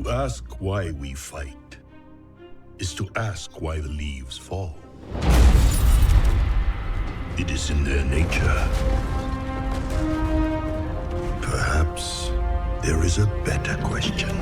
To ask why we fight is to ask why the leaves fall. It is in their nature. Perhaps there is a better question.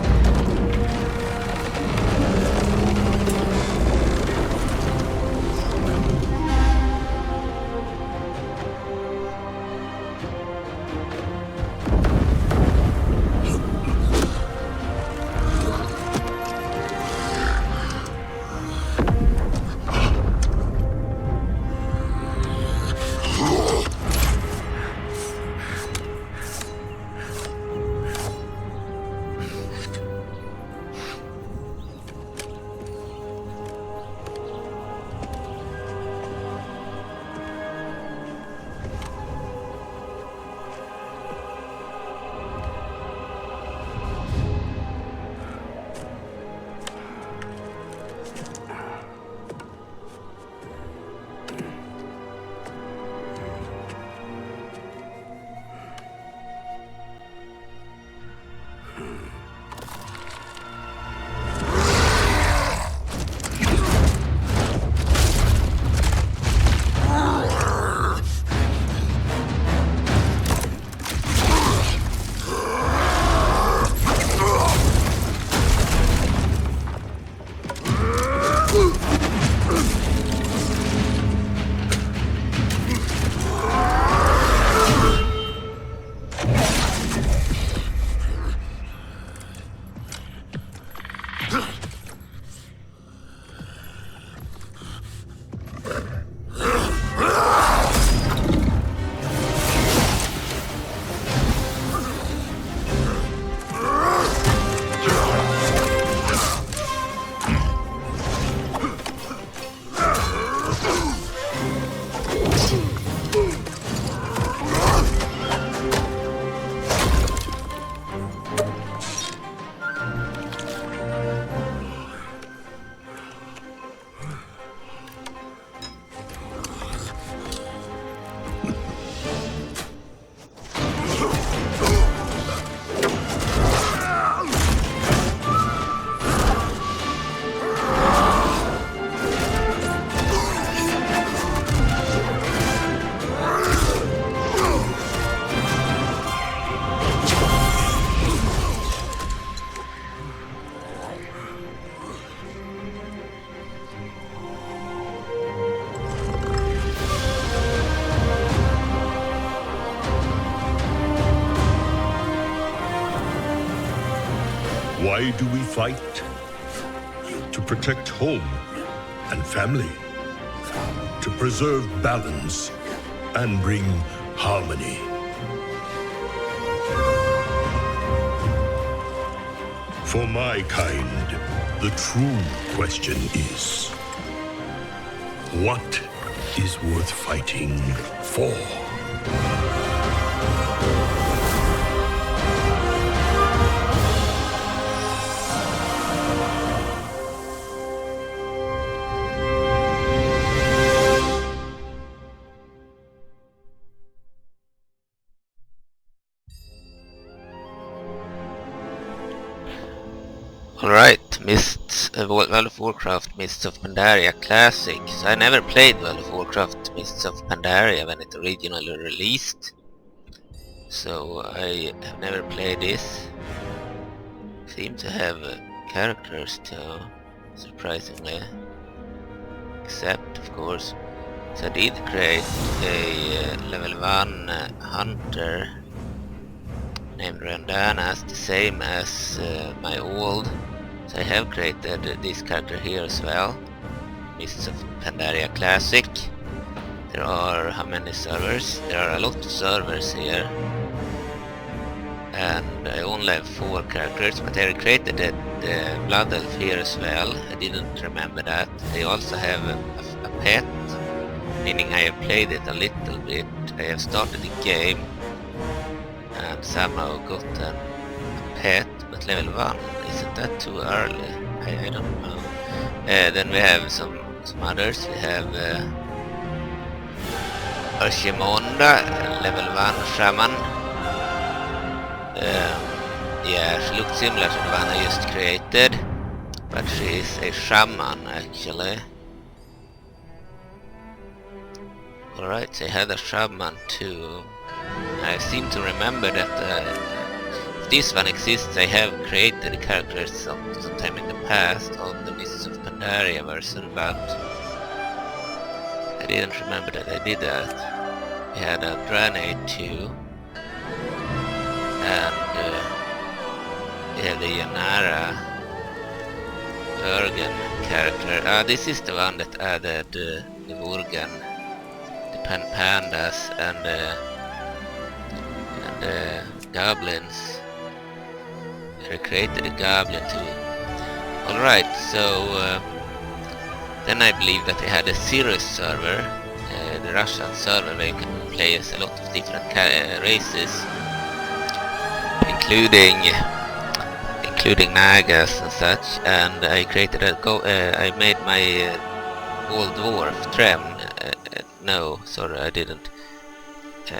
Why do we fight? To protect home and family. To preserve balance and bring harmony. For my kind, the true question is, what is worth fighting for? Alright, World of Warcraft Mists of Pandaria Classic. So I never played World of Warcraft Mists of Pandaria when it originally released. So I have never played this. Seem to have characters too, surprisingly. Except, of course, so I did create a level 1 hunter named Randanas, the same as my old. So I have created this character here as well. Mists of Pandaria Classic. There are how many servers? There are a lot of servers here. And I only have 4 characters, but I created the Blood Elf here as well. I didn't remember that. I also have a pet, meaning I have played it a little bit. I have started the game and somehow gotten a pet, but level 1, isn't that too early? I don't know. Then we have some others. We have Urshimonda, level 1 shaman. Yeah, she looked similar to the one I just created, but she is a shaman actually. Alright, so I had a shaman too. I seem to remember that if this one exists, I have created the characters sometime in the past on the Mists of Pandaria version, but I didn't remember that I did that. We had a Draenei too, and we have the Yanara Worgen character. This is the one that added the Worgen, the pandas, and the goblins. They created a goblin too. Alright, so then I believe that they had a Sirius server, the Russian server, where you can play as a lot of different races, including Nagas and such. And I created I made my old dwarf Trem. No, sorry, I didn't.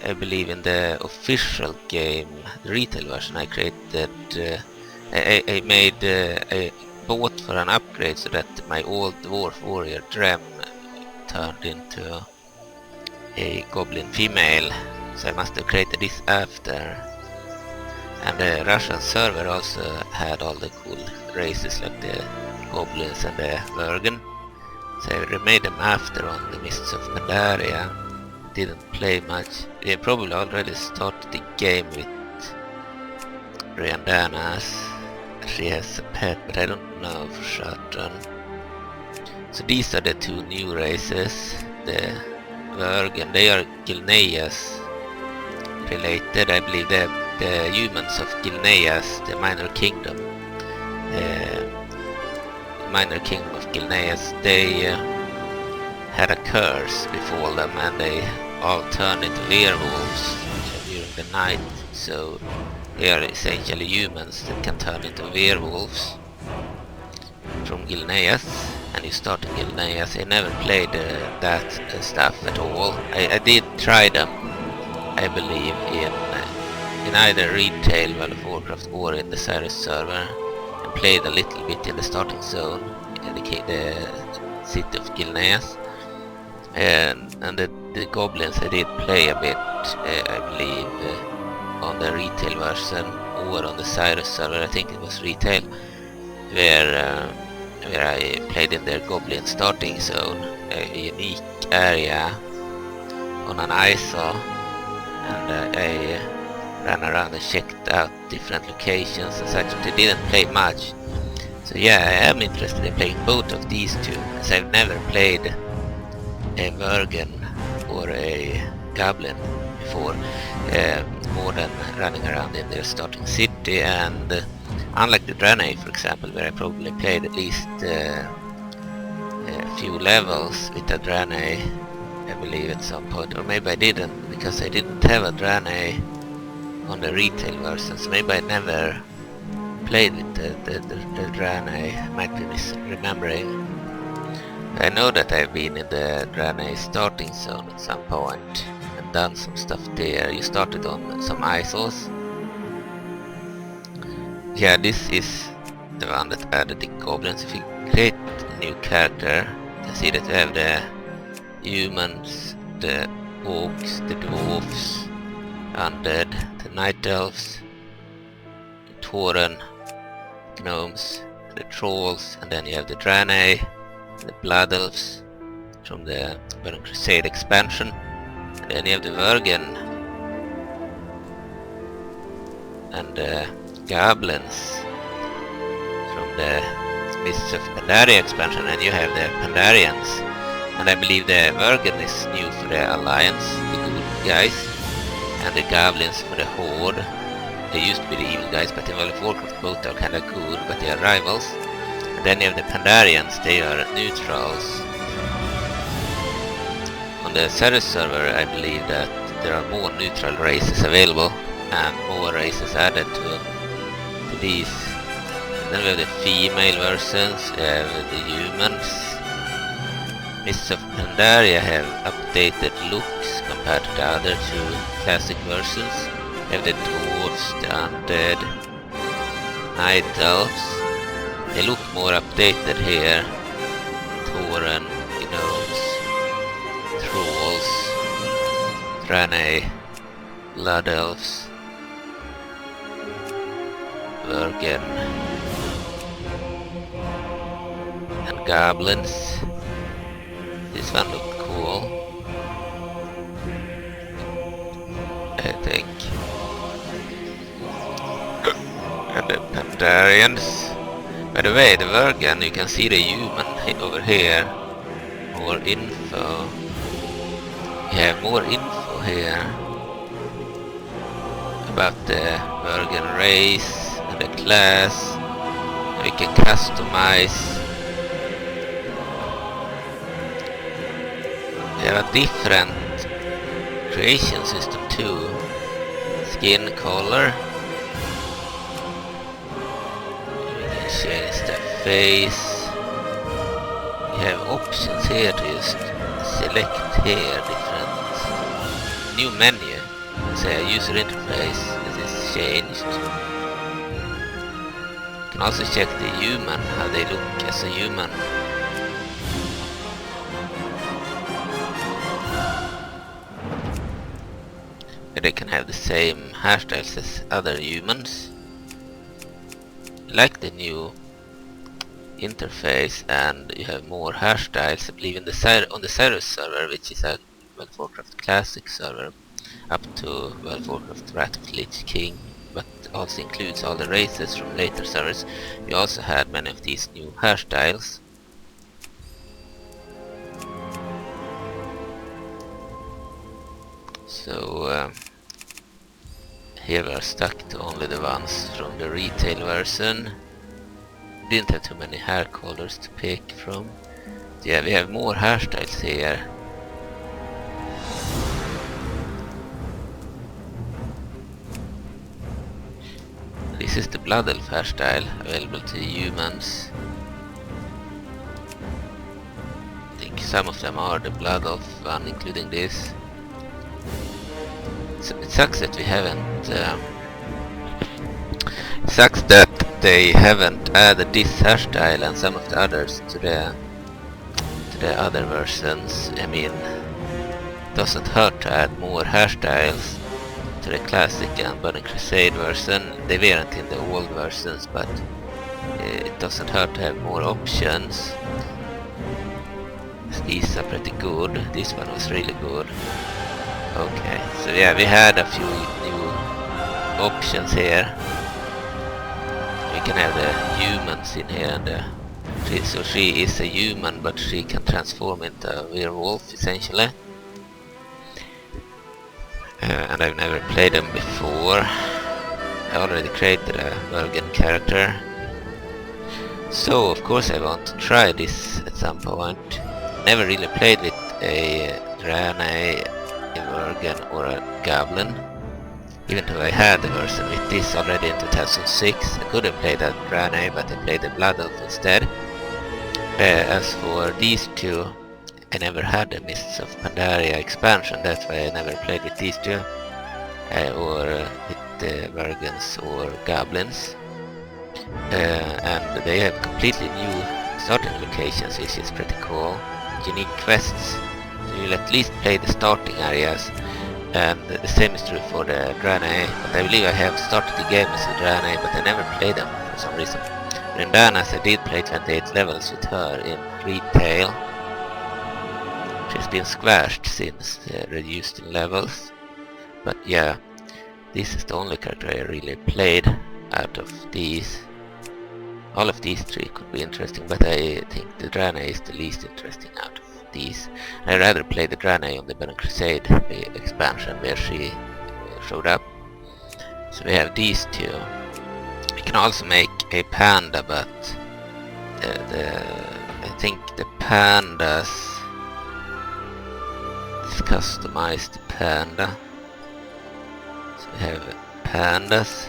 I believe in the official game, the retail version, I created. I made a bought for an upgrade so that my old dwarf warrior Drem turned into a goblin female. So I must have created this after. And the Russian server also had all the cool races like the goblins and the Worgen. So I remade them after on the Mists of Pandaria. Didn't play much. We probably already started the game with Riandanas. She has a pet, but I don't know for certain. So these are the two new races. The Worgen, they are Gilneas related. I believe the humans of Gilneas, the minor kingdom of Gilneas, they had a curse befall them, and they all turned into werewolves during the night. So they are essentially humans that can turn into werewolves from Gilneas, and you start in Gilneas. I never played that stuff at all. I did try them, I believe, in either retail World of Warcraft or in the Sirius server, and played a little bit in the starting zone in the city of Gilneas. And the goblins I did play a bit, I believe, on the retail version or on the Sirius server. I think it was retail, where I played in their goblin starting zone, a unique area on an ISO, and I ran around and checked out different locations and such. But I didn't play much. So yeah, I am interested in playing both of these two, as I've never played a Worgen or a Goblin before, more than running around in their starting city. And unlike the Draenei, for example, where I probably played at least a few levels with a Draenei, I believe at some point, or maybe I didn't, because I didn't have a Draenei on the retail version, so maybe I never played with the Draenei. I might be misremembering. I know that I've been in the Draenei starting zone at some point and done some stuff there. You started on some ISOs. Yeah, this is the one that added the goblins. If you create a new character, you see that you have the humans, the orcs, the dwarves, undead, the night elves, the tauren, gnomes, the trolls, and then you have the Draenei, the blood elves from the Burning Crusade expansion, and then you have the Worgen and the goblins from the Mists of Pandaria expansion, and you have the Pandarians. And I believe the Worgen is new for the Alliance, the good guys, and the goblins for the Horde. They used to be the evil guys, but in World of Warcraft both are kinda good, but they are rivals. And then you have the Pandarians, they are neutrals. On the Sirius server, I believe that there are more neutral races available, and more races added to these. Then we have the female versions, we have the humans. Mists of Pandaria have updated looks compared to the other two classic versions. We have the dwarves, the undead, Night Elves. They look more updated here. Tauren, Gnomes, Trolls, Draenei, Blood Elves, Worgen, and Goblins. This one looked cool, I think. And the Pandarians. By the way, the Worgen, you can see the human over here. More info. We have more info here about the Worgen race and the class. And we can customize. We have a different creation system too. Skin color. Change the face. We have options here to just select here different new menu. Say user interface. This is changed. You can also check the human, how they look as a human. And they can have the same hairstyles as other humans. Like the new interface, and you have more hairstyles, I believe, in the on the Cyrus server, which is a World of Warcraft Classic server, up to World of Warcraft Wrath of the Lich King, but also includes all the races from later servers. We also had many of these new hairstyles. So here we are stuck to only the ones from the retail version. Didn't have too many hair colors to pick from. Yeah, we have more hairstyles here. This is the Blood Elf hairstyle, available to humans. I think some of them are the Blood Elf one, including this. It sucks that we haven't. It sucks that they haven't added this hairstyle and some of the others to the other versions. I mean, it doesn't hurt to add more hairstyles to the classic and Burning Crusade version. They weren't in the old versions, but it doesn't hurt to have more options. These are pretty good. This one was really good. Okay, so yeah, we had a few new options here. We can have the humans in here, and so she is a human, but she can transform into a werewolf, essentially. And I've never played them before. I already created a Worgen character. So, of course, I want to try this at some point. Never really played with a Draenei, a Worgen or a Goblin. Even though I had the version with this already in 2006, I could have played a Draenei, but I played the Blood Elf instead. As for these two, I never had the Mists of Pandaria Expansion, that's why I never played with these two. Or with the Worgens or Goblins. And they have completely new starting locations, which is pretty cool. Unique quests. So you'll at least play the starting areas. And the same is true for the Draenei, but I believe I have started the game as a Draenei, but I never played them for some reason. In Danas I did play 28 levels with her in retail. She's been squashed since reduced in levels. But yeah, this is the only character I really played out of these. All of these three could be interesting, but I think the Draenei is the least interesting out of these. I'd rather play the Draenei on the Burning Crusade expansion where she showed up. So we have these two. We can also make a panda, but I think the pandas, let's customize the panda. So we have pandas,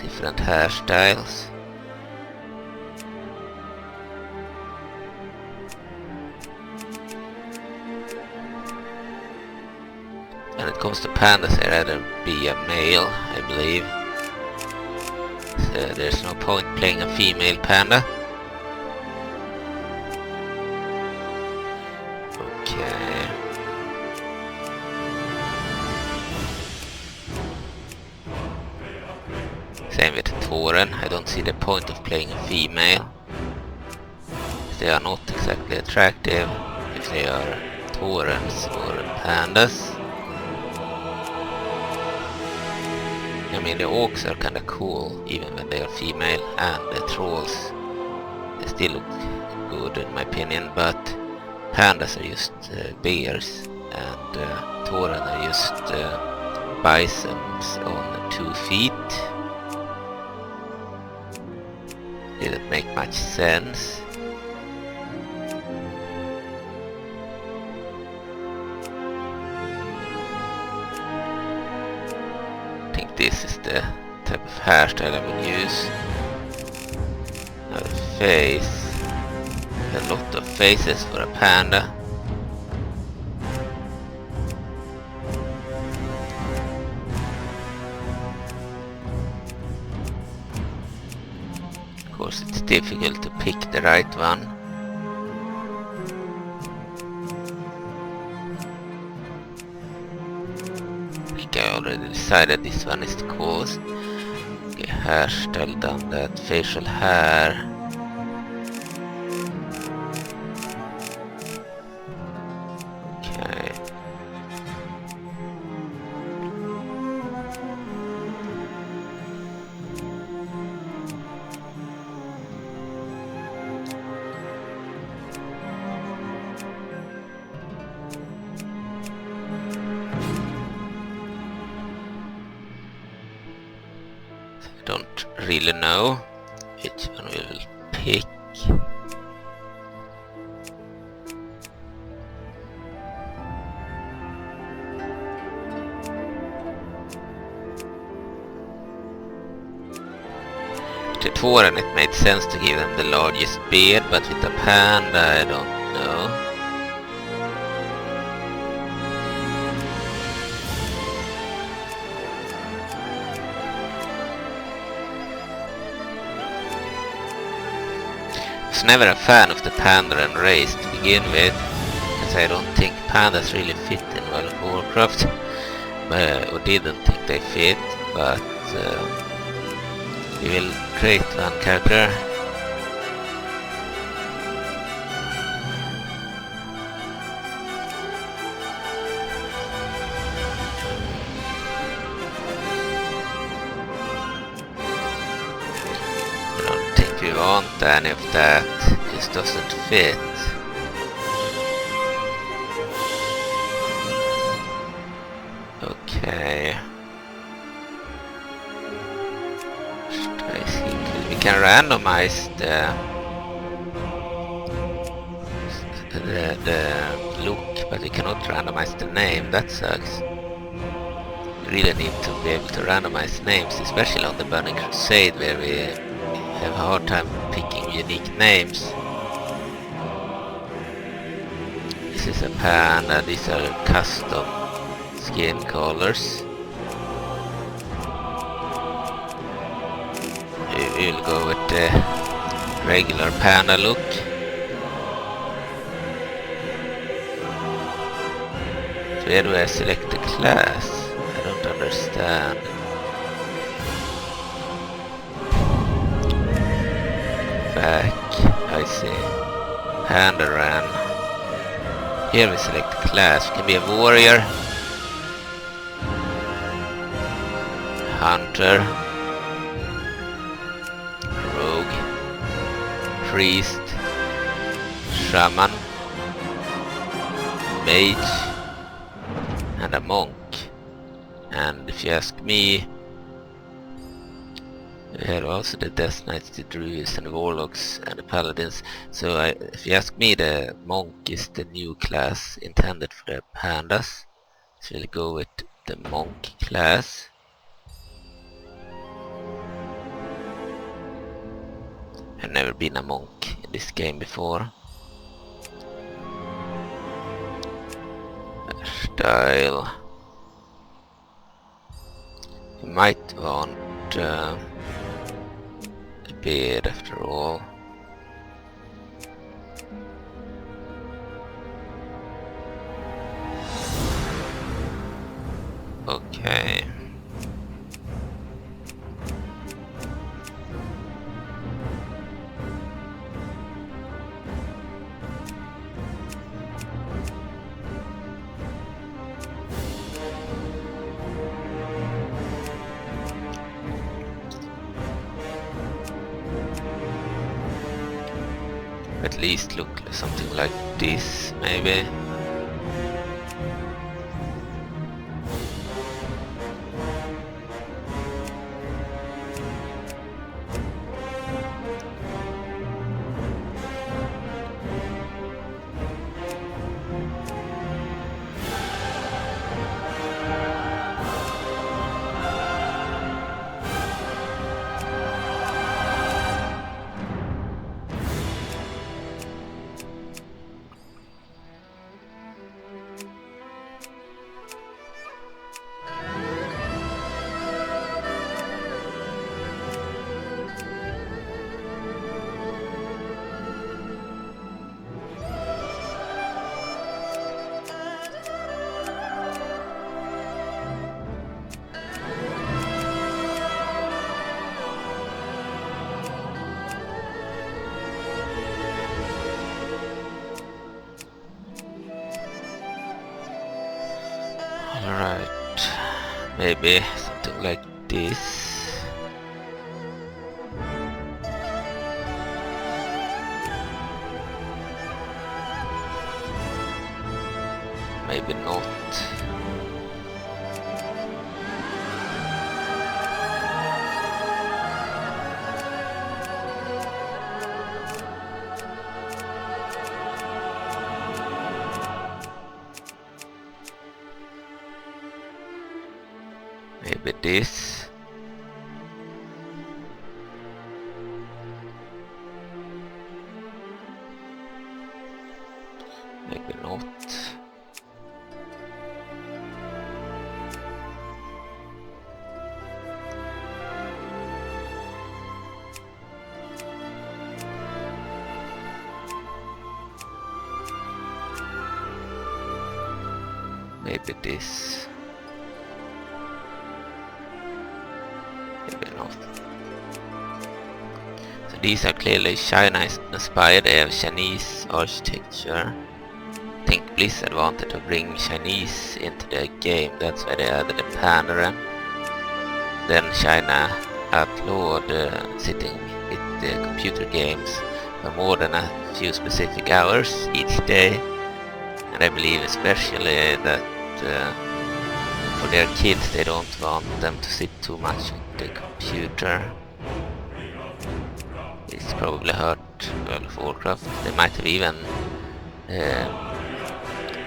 different hairstyles. When it comes to pandas, I'd rather be a male, I believe. So there's no point playing a female panda. Okay. Same with Tauren. I don't see the point of playing a female. They are not exactly attractive if they are Taurens or pandas. I mean, the orcs are kinda cool even when they are female, and the trolls, they still look good in my opinion, but pandas are just bears, and Tauren are just bisons on 2 feet. Didn't make much sense. I think this is the type of hairstyle I would use. Now the face. A lot of faces for a panda. Of course, it's difficult to pick the right one. I think I already decided this one is the cause. Okay, hairstyle done that, facial hair. Okay. Don't really know which one we will pick. To Tauren it made sense to give them the largest beard, but with a panda I don't know. I was never a fan of the Pandaren race to begin with, because I don't think pandas really fit in World of Warcraft, or didn't think they fit, but we will create one character. I don't think we want any of that, just doesn't fit. Okay. We can randomize the look, but we cannot randomize the name. That sucks. We really need to be able to randomize names, especially on the Burning Crusade, where we have a hard time picking unique names. This is a panda. These are custom skin colors. We will go with the regular panda look. So where do I select the class? I don't understand. Back, I see. Pandaren. Here we select the class. We can be a warrior, hunter, priest, shaman, mage, and a monk. And if you ask me, we have also the Death Knights, the druids, and the warlocks, and the paladins. So if you ask me, the monk is the new class intended for the pandas. So we'll go with the monk class. I've never been a monk in this game before. Style. You might want beard after all. Okay. At least look something like this, maybe. Alright, maybe something like this. Maybe not. Maybe this. Maybe not. Maybe this. Maybe not. So these are clearly China inspired. They have Chinese architecture. I think Blizzard wanted to bring Chinese into the game. That's why they added the Pandaren. Then China outlawed sitting with the computer games for more than a few specific hours each day. And I believe especially that for their kids they don't want them to sit too much with the computer. It's probably hurt World of Warcraft. They might have even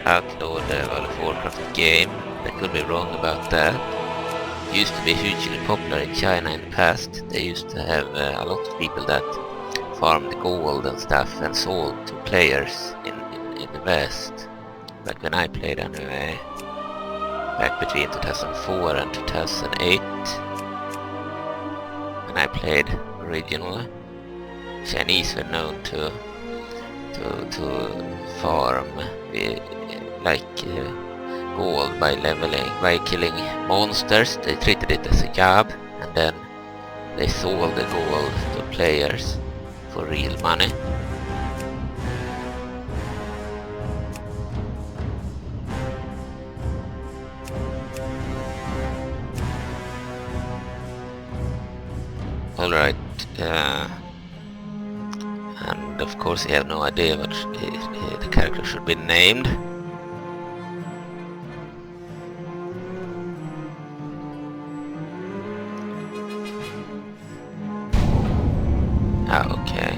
outlawed the World of Warcraft game. I could be wrong about that. It used to be hugely popular in China in the past. They used to have a lot of people that farmed gold and stuff and sold to players in the West. But when I played anyway, back between 2004 and 2008, when I played originally, Chinese were known to farm gold by killing monsters. They treated it as a job, and then they sold the gold to players for real money. Alright, and of course I have no idea what the character should be named. Ah, okay.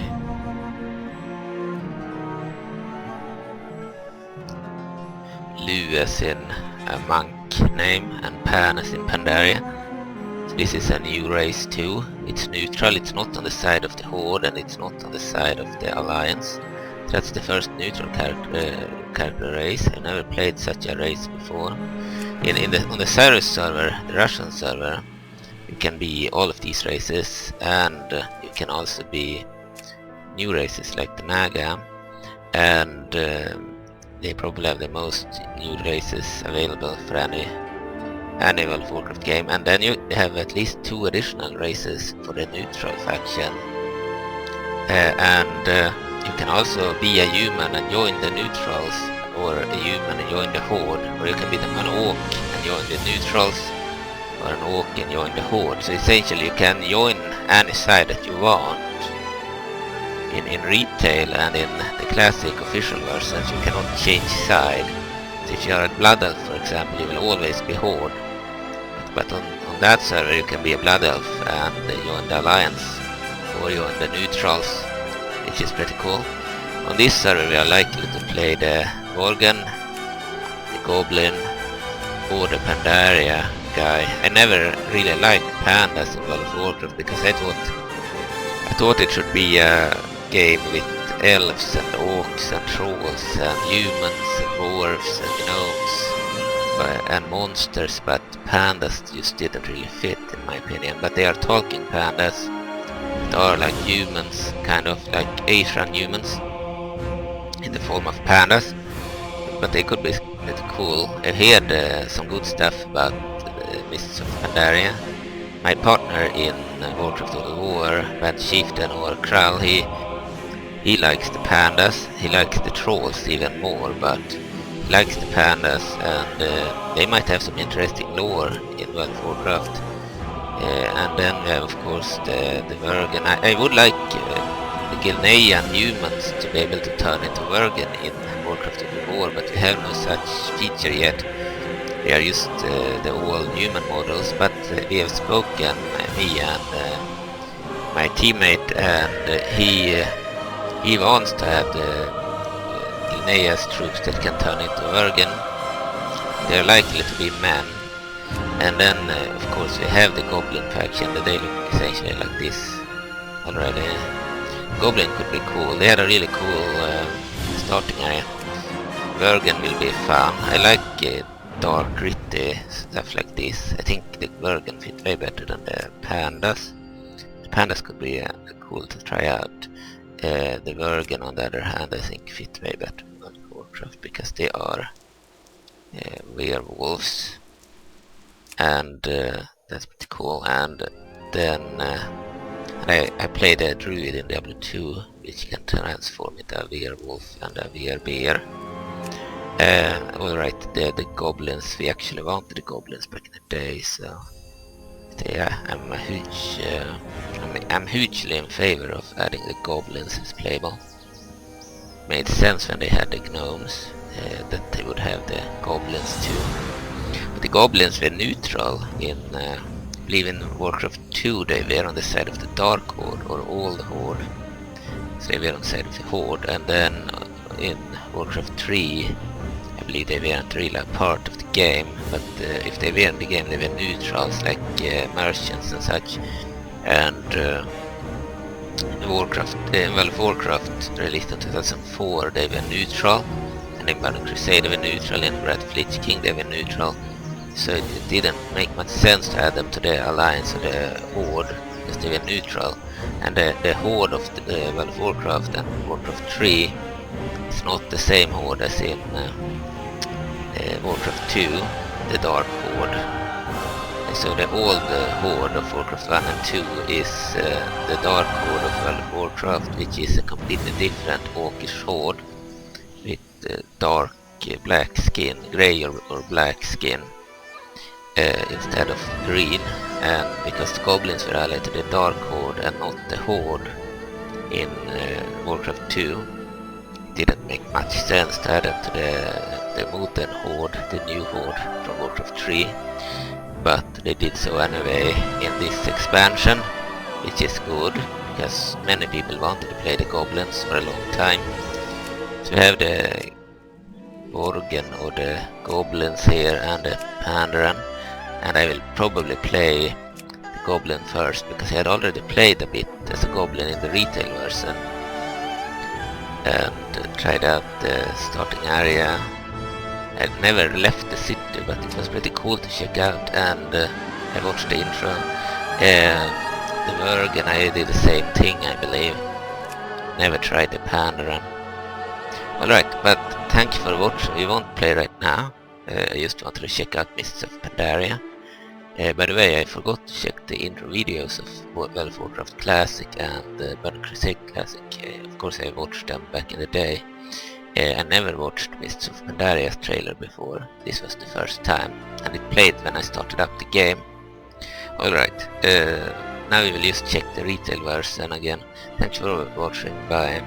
Lu as in a monk name and Pan as in Pandaria. This is a new race too. It's neutral, it's not on the side of the Horde and it's not on the side of the Alliance. That's the first neutral character race. I've never played such a race before. On the Cyrus server, the Russian server, You can be all of these races, and you can also be new races like the Naga, and they probably have the most new races available for any World of Warcraft game. And then you have at least 2 additional races for the neutral faction, and you can also be a human and join the neutrals, or a human and join the Horde, or you can be an orc and join the neutrals, or an orc and join the Horde. So essentially you can join any side that you want. In retail and in the classic official versions you cannot change side. So if you are a Blood Elf, for example, you will always be Horde. But on that server you can be a Blood Elf and join the Alliance, or join the neutrals, which is pretty cool. On this server we are likely to play the Worgen, the Goblin, or the Pandaria guy. I never really liked pandas in World of Warcraft because I thought it should be a game with elves and orcs and trolls and humans and dwarves and gnomes and monsters, but pandas just didn't really fit in my opinion. But they are talking pandas that are like humans, kind of like Asian humans in the form of pandas, but they could be pretty cool. I heard some good stuff about Mists of Pandaria. My partner in Warcraft of the War, Bad Chieftain or Krall, he likes the pandas. He likes the trolls even more, but he likes the pandas, and they might have some interesting lore in World of Warcraft. And then we have of course the Worgen. I would like the Gilnean humans to be able to turn into Worgen in Warcraft of the War, but we have no such feature yet. We are just the all human models, but we have spoken, me and my teammate, and he wants to have the Gilneas troops that can turn into Worgen. They're likely to be men. And then of course we have the Goblin faction, that they look essentially like this already. Goblin could be cool. They had a really cool starting area. Worgen will be fun. I like dark, gritty stuff like this. I think the Worgen fit way better than the pandas. The pandas could be cool to try out. The Worgen, on the other hand, I think fit way better than Warcraft because they are werewolves, and that's pretty cool. And then I played a druid in Diablo 2, which can transform into a werewolf and a werebear. Alright, the goblins, we actually wanted the goblins back in the day, so yeah, I'm hugely in favor of adding the goblins as playable. Made sense when they had the gnomes, that they would have the goblins too. But the goblins were neutral in, I believe in Warcraft 2 they were on the side of the Dark Horde, or Old Horde. So they were on the side of the Horde, and then in Warcraft 3 I believe they weren't really a part of the game, but if they were in the game they were neutrals, like merchants and such. And World of Warcraft released in 2004, they were neutral, and in Burning Crusade they were neutral, in Red Lich King they were neutral. So it didn't make much sense to add them to the Alliance or the Horde, because they were neutral. And the Horde of the World of Warcraft and Warcraft 3 is not the same Horde as in Warcraft 2, the Dark Horde. So the old Horde of Warcraft 1 and 2 is the Dark Horde of World of Warcraft, which is a completely different orcish horde with dark black skin, grey or black skin instead of green. And because the goblins were allied to the Dark Horde and not the Horde in Warcraft 2, it didn't make much sense to add them to the modern Horde, the new Horde from Warcraft 3. But they did so anyway in this expansion, which is good, because many people wanted to play the Goblins for a long time. So we have the Worgen or the Goblins here and the Pandaren, and I will probably play the Goblin first, because I had already played a bit as a Goblin in the retail version and tried out the starting area. I never left the city, but it was pretty cool to check out, and I watched the intro. The Worgen, I did the same thing, I believe. Never tried the Pandaren. Alright, but thank you for watching. We won't play right now. I just wanted to check out Mists of Pandaria. By the way, I forgot to check the intro videos of Warcraft Classic and Burning Crusade Classic. Of course I watched them back in the day. I never watched Mists of Pandaria's trailer before. This was the first time, and it played when I started up the game. Alright, now we will just check the retail version again. Thanks for watching, bye.